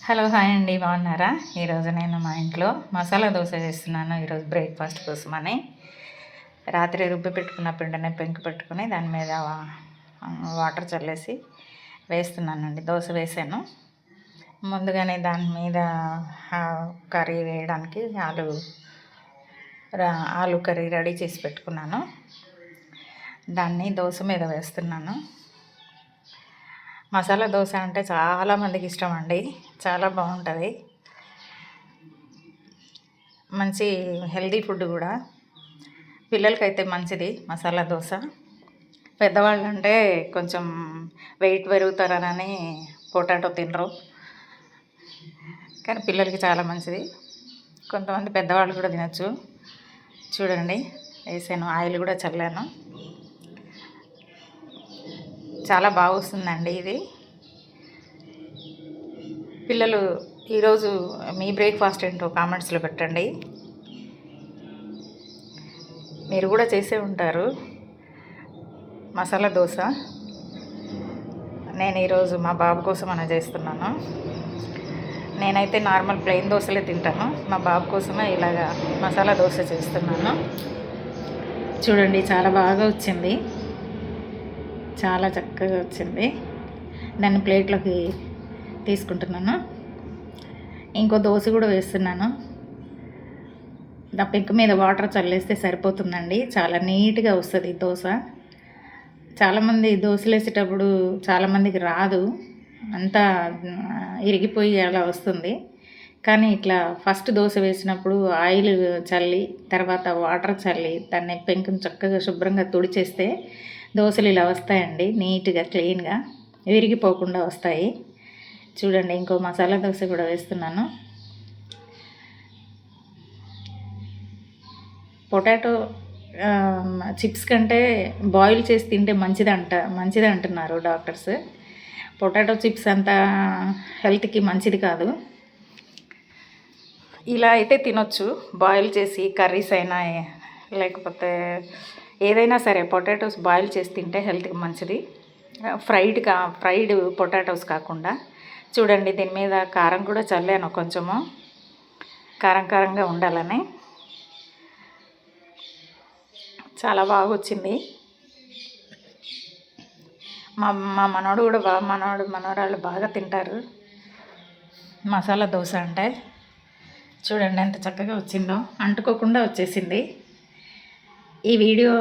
Hello hi అండి, బాగున్నారా? ఈరోజు నేను మా ఇంట్లో మసాలా దోశ చేస్తున్నాను. ఈరోజు బ్రేక్ఫాస్ట్ కోసమని రాత్రి రుబ్బి పెట్టుకున్న పిండిని పెంకు పెట్టుకుని దాని మీద వాటర్ చల్లేసి వేస్తున్నానండి. దోశ వేసాను. ముందుగానే దాని మీద కర్రీ వేయడానికి ఆలు కర్రీ రెడీ చేసి పెట్టుకున్నాను. దాన్ని దోశ మీద వేస్తున్నాను. మసాలా దోశ అంటే చాలామందికి ఇష్టం అండి. చాలా బాగుంటుంది. మంచి హెల్దీ ఫుడ్ కూడా. పిల్లలకైతే మంచిది మసాలా దోశ. పెద్దవాళ్ళు అంటే కొంచెం వెయిట్ పెరుగుతారని పొటాటో తినరు, కానీ పిల్లలకి చాలా మంచిది. కొంతమంది పెద్దవాళ్ళు కూడా తినచ్చు. చూడండి, వేసాను, ఆయిల్ కూడా చల్లాను. చాలా బాగా వస్తుందండి ఇది. పిల్లలు ఈరోజు మీ బ్రేక్ఫాస్ట్ ఏంటో కామెంట్స్లో పెట్టండి. మీరు కూడా చేసే ఉంటారు మసాలా దోశ. నేను ఈరోజు మా బాబు కోసం అలా చేస్తున్నాను. నేనైతే నార్మల్ ప్లెయిన్ దోశలే తింటాను. మా బాబు కోసమే ఇలాగా మసాలా దోశ చేస్తున్నాను. చూడండి, చాలా బాగా వచ్చింది. చాలా చక్కగా వచ్చింది. దాన్ని ప్లేట్లోకి తీసుకుంటున్నాను. ఇంకో దోశ కూడా వేస్తున్నాను. ఆ పెంకు మీద వాటర్ చల్లేస్తే సరిపోతుందండి. చాలా నీట్గా వస్తుంది దోశ. చాలామంది దోశలు వేసేటప్పుడు చాలామందికి రాదు, అంతా ఇరిగిపోయి అలా వస్తుంది. కానీ ఇట్లా ఫస్ట్ దోశ వేసినప్పుడు ఆయిల్ చల్లి తర్వాత వాటర్ చల్లి దాన్ని పెంకుని చక్కగా శుభ్రంగా తుడిచేస్తే దోశలు ఇలా వస్తాయండి. నీట్గా క్లీన్గా విరిగిపోకుండా వస్తాయి. చూడండి, ఇంకో మసాలా దోశ కూడా వేస్తున్నాను. పొటాటో చిప్స్ కంటే బాయిల్ చేసి తింటే మంచిది అంటున్నారు డాక్టర్స్. పొటాటో చిప్స్ అంతా హెల్త్కి మంచిది కాదు. ఇలా అయితే తినొచ్చు, బాయిల్ చేసి కర్రీస్ అయినా లేకపోతే ఏదైనా సరే పొటాటోస్ బాయిల్ చేసి తింటే హెల్త్కి మంచిది. ఫ్రైడ్ పొటాటోస్ కాకుండా. చూడండి, దీని మీద కారం కూడా చల్లాను, కొంచెము కారంగా ఉండాలని. చాలా బాగా వచ్చింది. మా మనోడు కూడా మనవరాళ్ళు బాగా తింటారు మసాలా దోశ అంటే. చూడండి ఎంత చక్కగా వచ్చిందో, అంటుకోకుండా వచ్చేసింది. ఈ వీడియో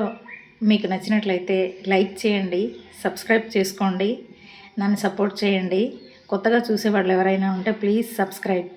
మీకు నచ్చినట్లయితే లైక్ చేయండి, సబ్స్క్రైబ్ చేసుకోండి, నన్ను సపోర్ట్ చేయండి. కొత్తగా చూసేవాళ్ళు ఎవరైనా ఉంటే ప్లీజ్ సబ్స్క్రైబ్.